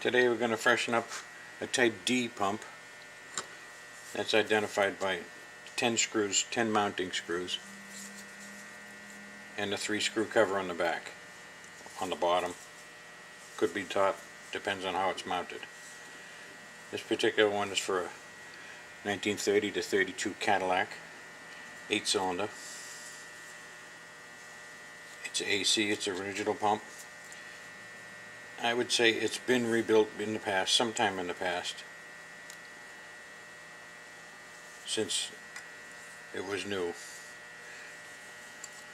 Today we're going to freshen up a Type D pump that's identified by 10 screws, 10 mounting screws, and a 3-screw cover on the back, on the bottom. Could be top, depends on how it's mounted. This particular one is for a 1930 to 32 Cadillac, 8-cylinder. It's AC, it's an original pump. I would say it's been rebuilt in the past, sometime in the past, since it was new.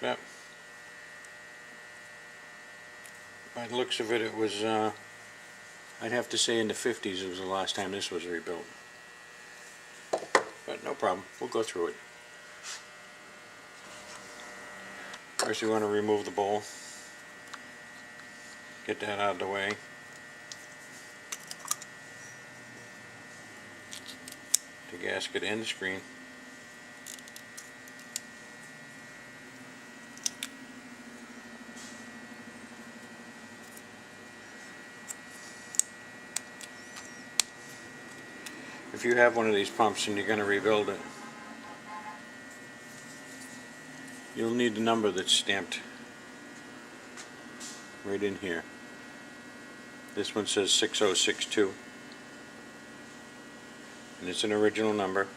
But by the looks of it, it was, I'd have to say in the 50s it was the last time this was rebuilt. But no problem, we'll go through it. First we want to remove the bowl. Get that out of the way. The gasket and the screen. If you have one of these pumps and you're going to rebuild it, you'll need the number that's stamped right in here. This one says 6062, and it's an original number.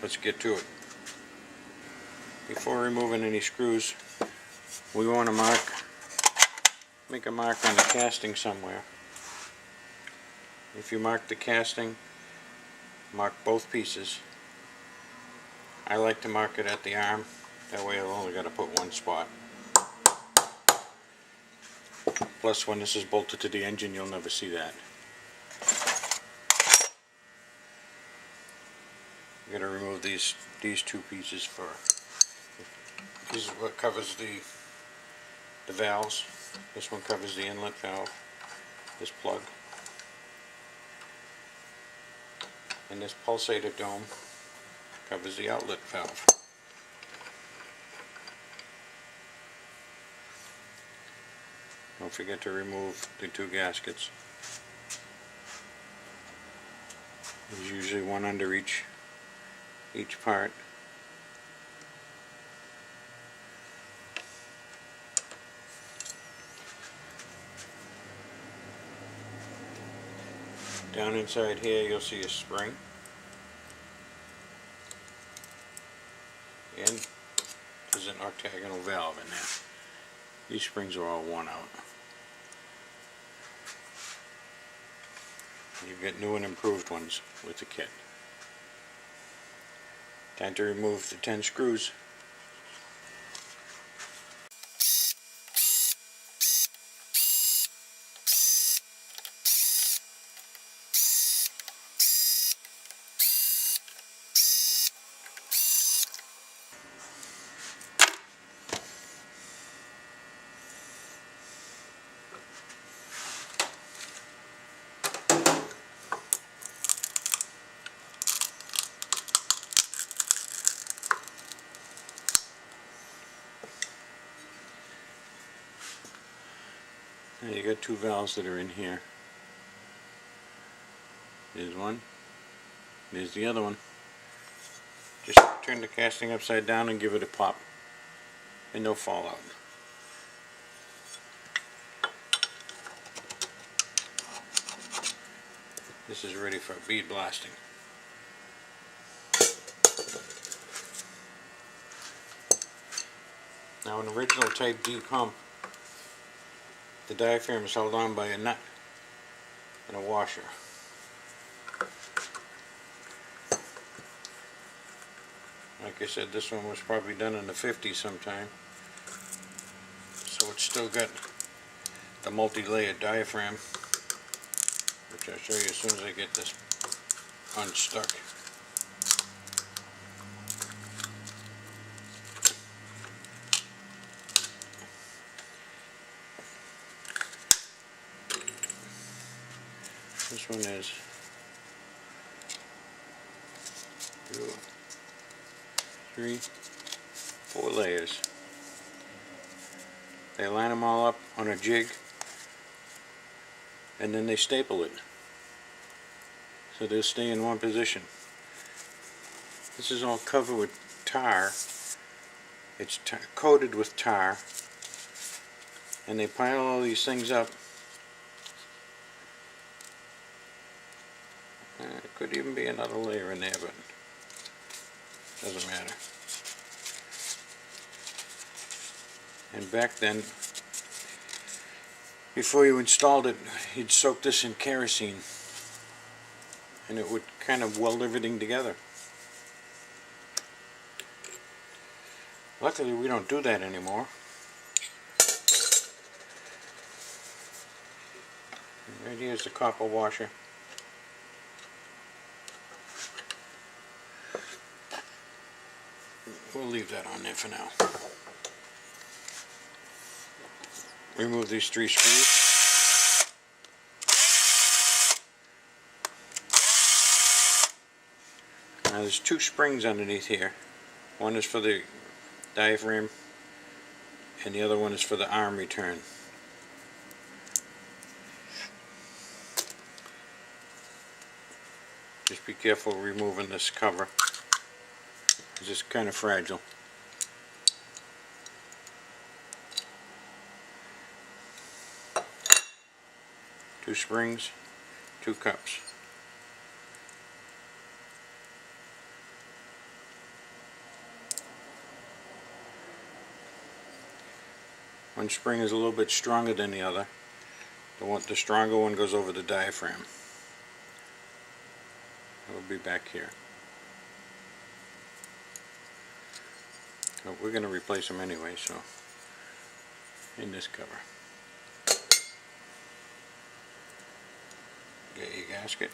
Let's get to it. Before removing any screws, we want to make a mark on the casting somewhere. If you mark the casting, mark both pieces. I like to mark it at the arm, that way I've only got to put one spot. Plus when this is bolted to the engine, you'll never see that. I'm going to remove these two pieces for, this is what covers the valves. This one covers the inlet valve, this plug, and this pulsator dome covers the outlet valve. Don't forget to remove the 2 gaskets. There's usually one under each part. Down inside here you'll see a spring, and there's an octagonal valve in there. These springs are all worn out. You get new and improved ones with the kit. Time to remove the 10 screws. Now you got 2 valves that are in here. There's one, there's the other one. Just turn the casting upside down and give it a pop, and they'll fall out. This is ready for bead blasting. Now an original Type D pump, the diaphragm is held on by a nut and a washer. Like I said, this one was probably done in the 50s sometime, so it's still got the multi-layered diaphragm, which I'll show you as soon as I get this unstuck. This one is 2, 3, 4 layers. They line them all up on a jig, and then they staple it so they'll stay in one position. This is all covered with tar. It's coated with tar, and they pile all these things up. It could even be another layer in there, but doesn't matter. And back then, before you installed it, you'd soak this in kerosene, and it would kind of weld everything together. Luckily, we don't do that anymore. Right here's the copper washer. We'll leave that on there for now. Remove these 3 screws. Now there's 2 springs underneath here. One is for the diaphragm and the other one is for the arm return. Just be careful removing this cover. It's just kind of fragile. Two springs, 2 cups. One spring is a little bit stronger than the other. The stronger one goes over the diaphragm. It will be back here. We're going to replace them anyway, so in this cover. Get your gasket.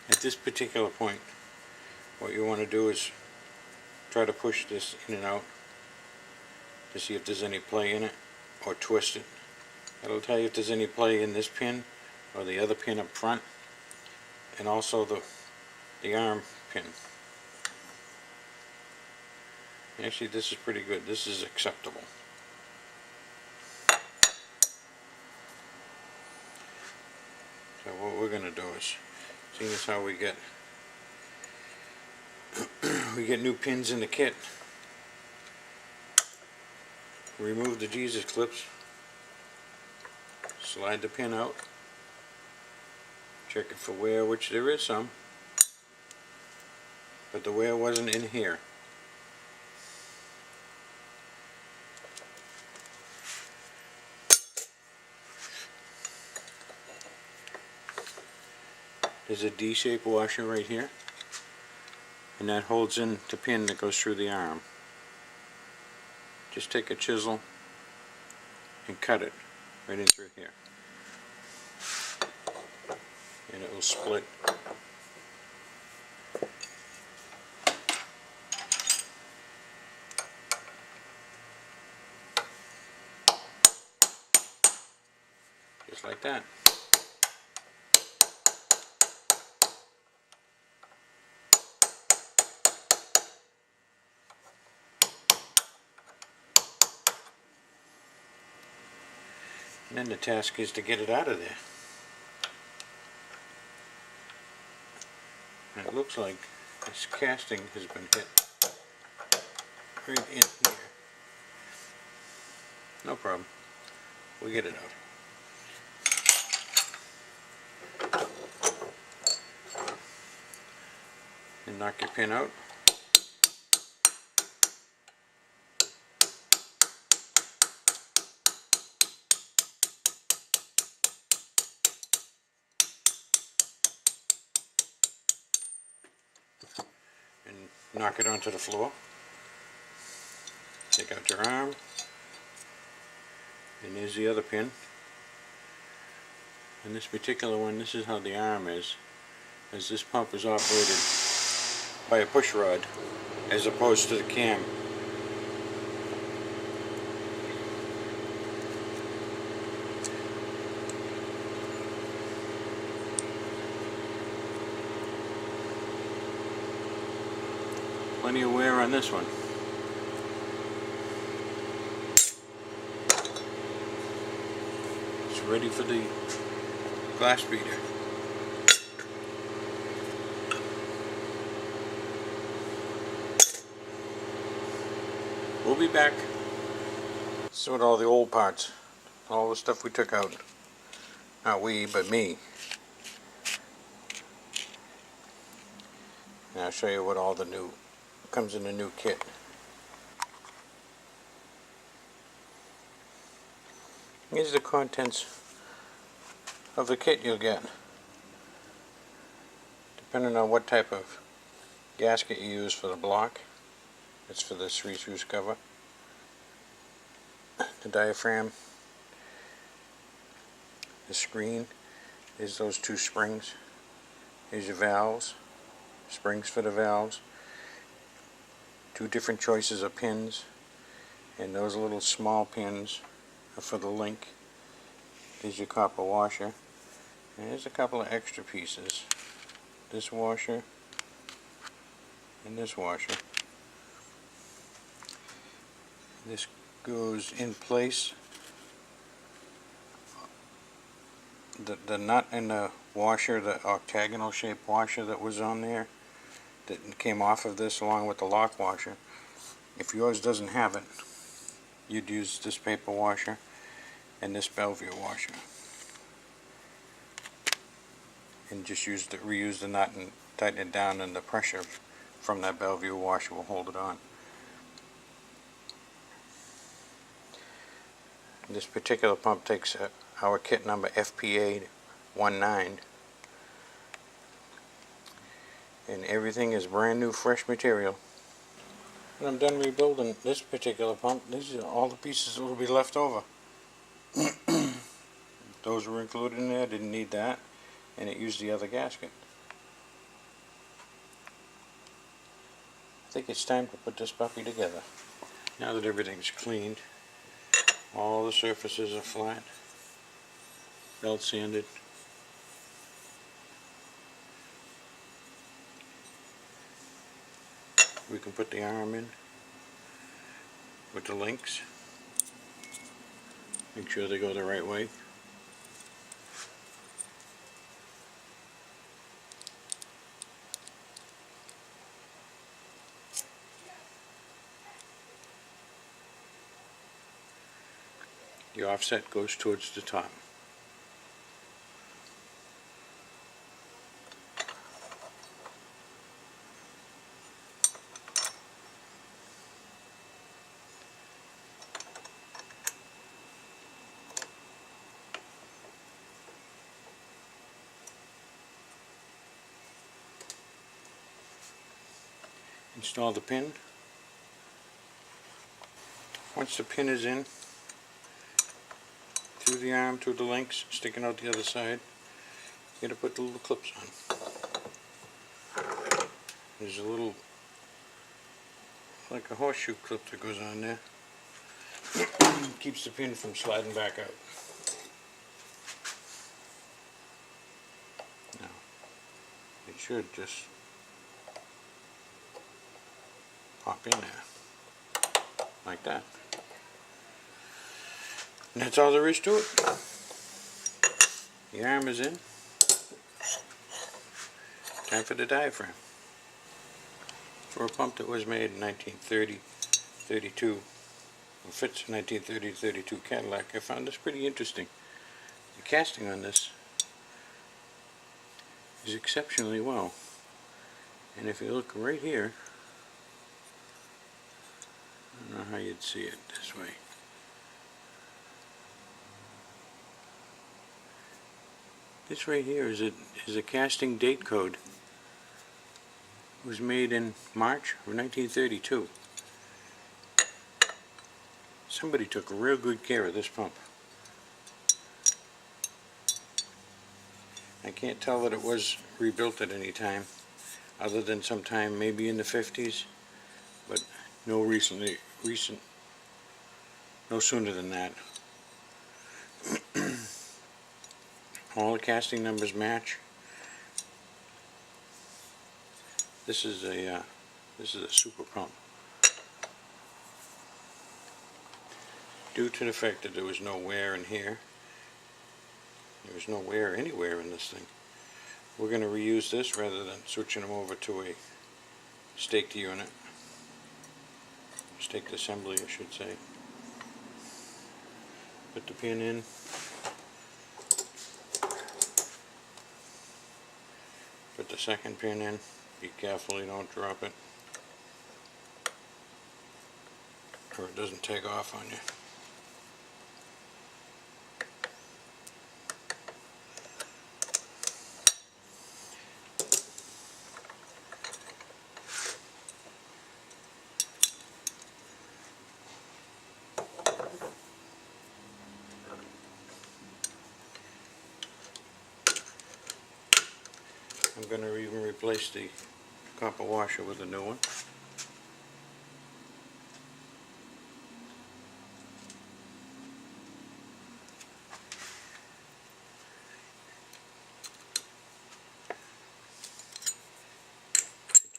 At this particular point, what you want to do is try to push this in and out to see if there's any play in it, or twist it. It'll tell you if there's any play in this pin or the other pin up front, and also the arm pin. Actually, this is pretty good. This is acceptable. So what we're going to do is, seeing as how we get new pins in the kit, remove the Jesus clips, slide the pin out, check it for wear, which there is some, but the wear wasn't in here. There's a D-shaped washer right here, and that holds in the pin that goes through the arm. Just take a chisel and cut it right in through here, and it will split. Just like that. And then the task is to get it out of there. And it looks like this casting has been hit right in there. No problem. We'll get it out. And knock your pin out. Knock it onto the floor. Take out your arm, and there's the other pin. And this particular one, this is how the arm is, as this pump is operated by a push rod as opposed to the cam. Plenty of wear on this one. It's ready for the glass beater. We'll be back. So with all the old parts, all the stuff we took out. Not we, but me. And I'll show you what all the new comes in the new kit. These are the contents of the kit you'll get, depending on what type of gasket you use for the block. It's for this reuse cover. The diaphragm, the screen, is those two springs. Here's your valves, springs for the valves, two different choices of pins, and those little small pins are for the link. Here's your copper washer, and here's a couple of extra pieces. This washer and this washer. This goes in place. The nut and the washer, the octagonal shaped washer that was on there, that came off of this along with the lock washer. If yours doesn't have it, you'd use this paper washer and this Bellevue washer, and just reuse the nut and tighten it down, and the pressure from that Bellevue washer will hold it on. This particular pump takes our kit number FPA19, and everything is brand new, fresh material. When I'm done rebuilding this particular pump, these are all the pieces that will be left over. Those were included in there, didn't need that, and it used the other gasket. I think it's time to put this puppy together. Now that everything's cleaned, all the surfaces are flat, belt sanded. We can put the arm in with the links. Make sure they go the right way. The offset goes towards the top. Install the pin. Once the pin is in, through the arm, through the links, sticking out the other side, you gotta put the little clips on. There's a little, like a horseshoe clip that goes on there. Keeps the pin from sliding back out. Now, it should just pop in there, like that. And that's all there is to it. The arm is in. Time for the diaphragm. For a pump that was made in 1930-32, or fits a 1930-32 Cadillac, I found this pretty interesting. The casting on this is exceptionally well. And if you look right here, I don't know how you'd see it this way. This right here is a casting date code. It was made in March of 1932. Somebody took real good care of this pump. I can't tell that it was rebuilt at any time, other than sometime maybe in the 50s, but no no sooner than that. All the casting numbers match. This is a This is a super pump. Due to the fact that there was no wear in here, there was no wear anywhere in this thing, we're going to reuse this rather than switching them over to a staked unit. Staked assembly, I should say. Put the pin in. Put the second pin in. Be careful you don't drop it, or it doesn't take off on you. I'm going to even replace the copper washer with a new one.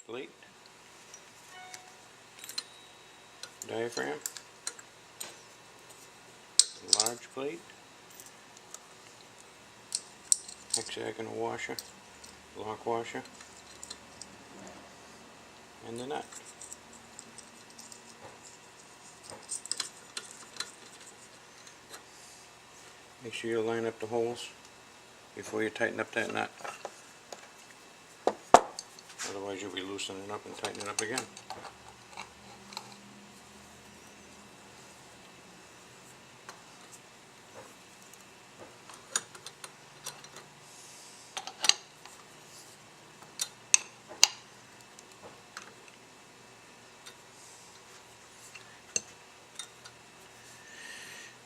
Plate, diaphragm, large plate, hexagonal washer, lock washer, and the nut. Make sure you line up the holes before you tighten up that nut. Otherwise you'll be loosening it up and tightening it up again.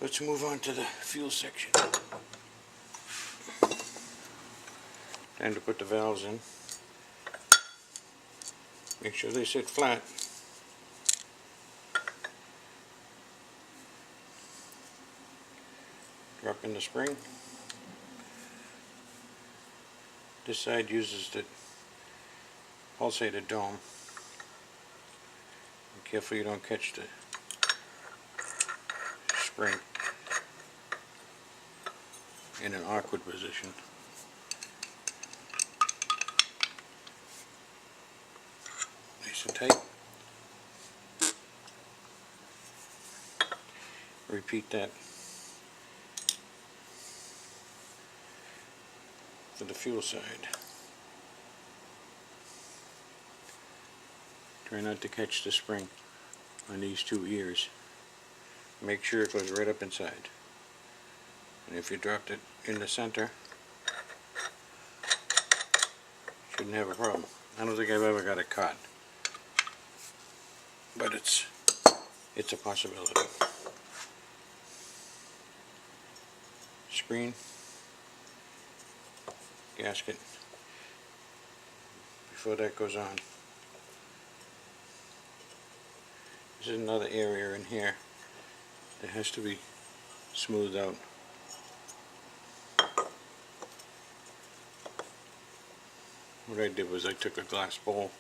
Let's move on to the fuel section. Time to put the valves in. Make sure they sit flat. Drop in the spring. This side uses the pulsated dome. Be careful you don't catch the spring in an awkward position. Nice and tight. Repeat that for the fuel side. Try not to catch the spring on these two ears. Make sure it goes right up inside. And if you dropped it in the center, shouldn't have a problem. I don't think I've ever got it caught, but it's a possibility. Screen, gasket. Before that goes on, this is another area in here that has to be smoothed out. What I did was I took a glass bowl,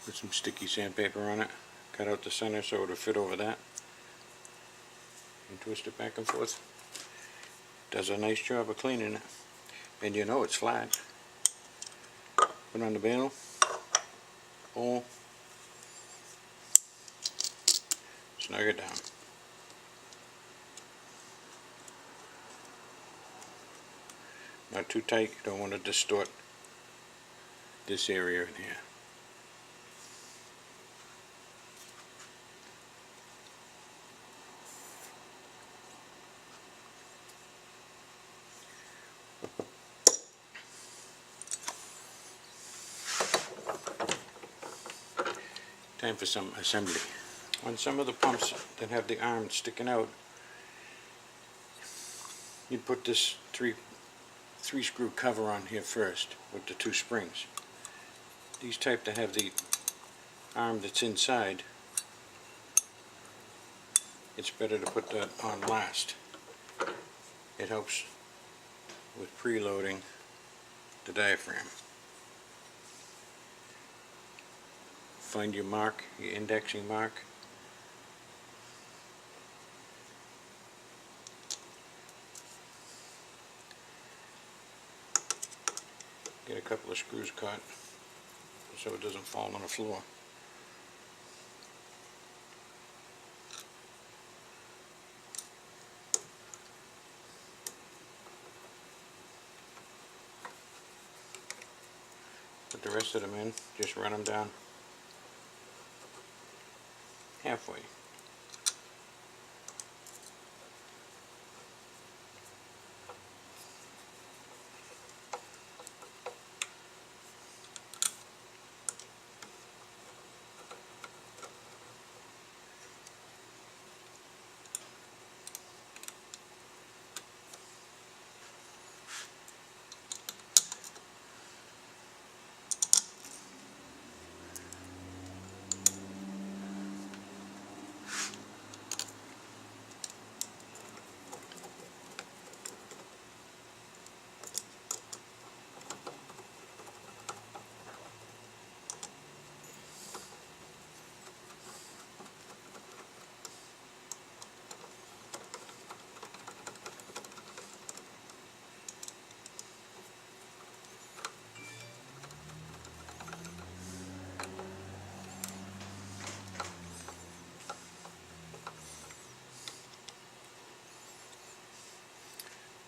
put some sticky sandpaper on it, cut out the center so it would fit over that, and twist it back and forth. Does a nice job of cleaning it, and you know it's flat. Put on the panel, bowl, snug it down. Not too tight, you don't want to distort this area in here. Time for some assembly. On some of the pumps that have the arms sticking out, you put this three screw cover on here first with the two springs. These type that have the arm that's inside, it's better to put that on last. It helps with preloading the diaphragm. find your mark, your indexing mark. Get a couple of screws cut so it doesn't fall on the floor. Put the rest of them in, just run them down halfway.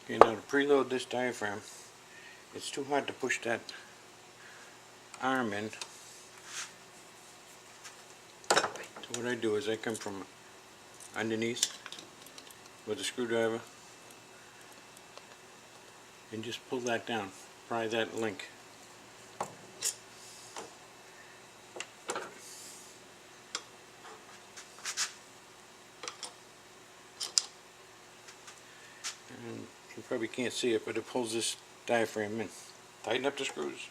Okay, now to preload this diaphragm, it's too hard to push that arm in. So what I do is I come from underneath with a screwdriver and just pull that down, pry that link. And you probably can't see it, but it pulls this diaphragm in. Tighten up the screws.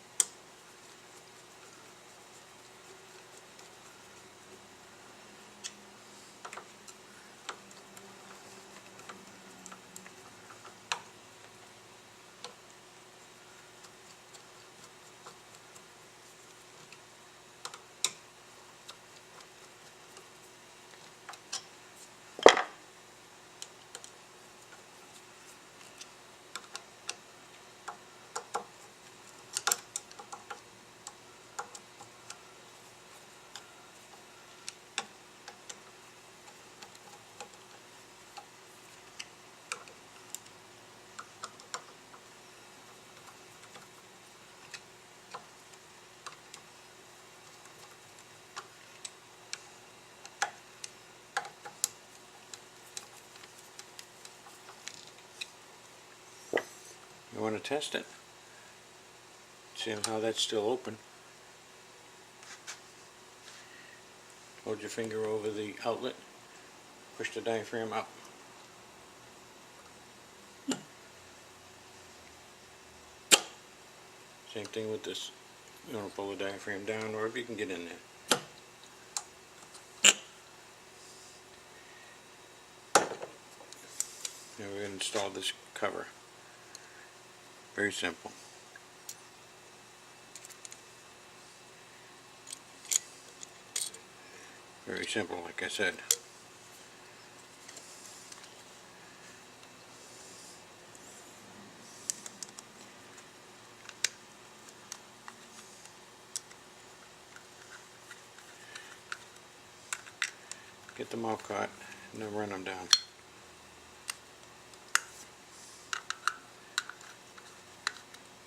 You want to test it? See how that's still open. Hold your finger over the outlet, push the diaphragm up. Same thing with this. You want to pull the diaphragm down, or if you can get in there. Now we're going to install this cover. Very simple. Very simple, like I said. Get them all caught and then run them down.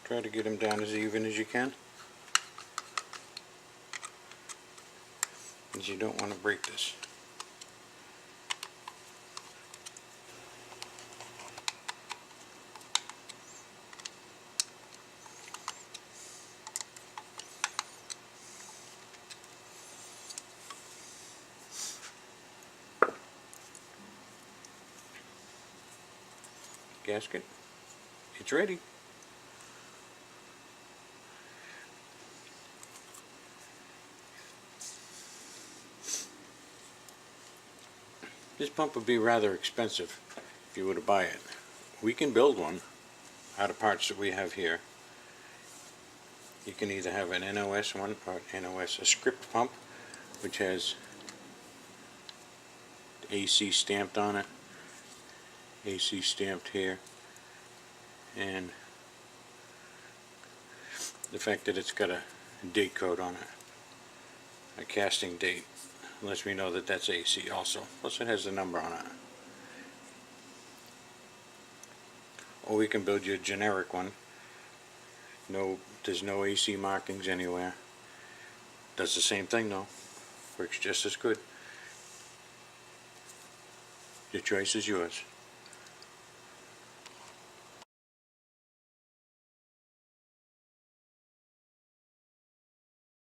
Try to get them down as even as you can, because you don't want to break this. Gasket, it's ready. This pump would be rather expensive if you were to buy it. We can build one out of parts that we have here. You can either have an NOS one or a script pump, which has AC stamped on it, AC stamped here, and the fact that it's got a date code on it, a casting date, lets me know that that's AC also. Plus it has the number on it. Or we can build you a generic one. No, there's no AC markings anywhere. Does the same thing though. Works just as good. Your choice is yours.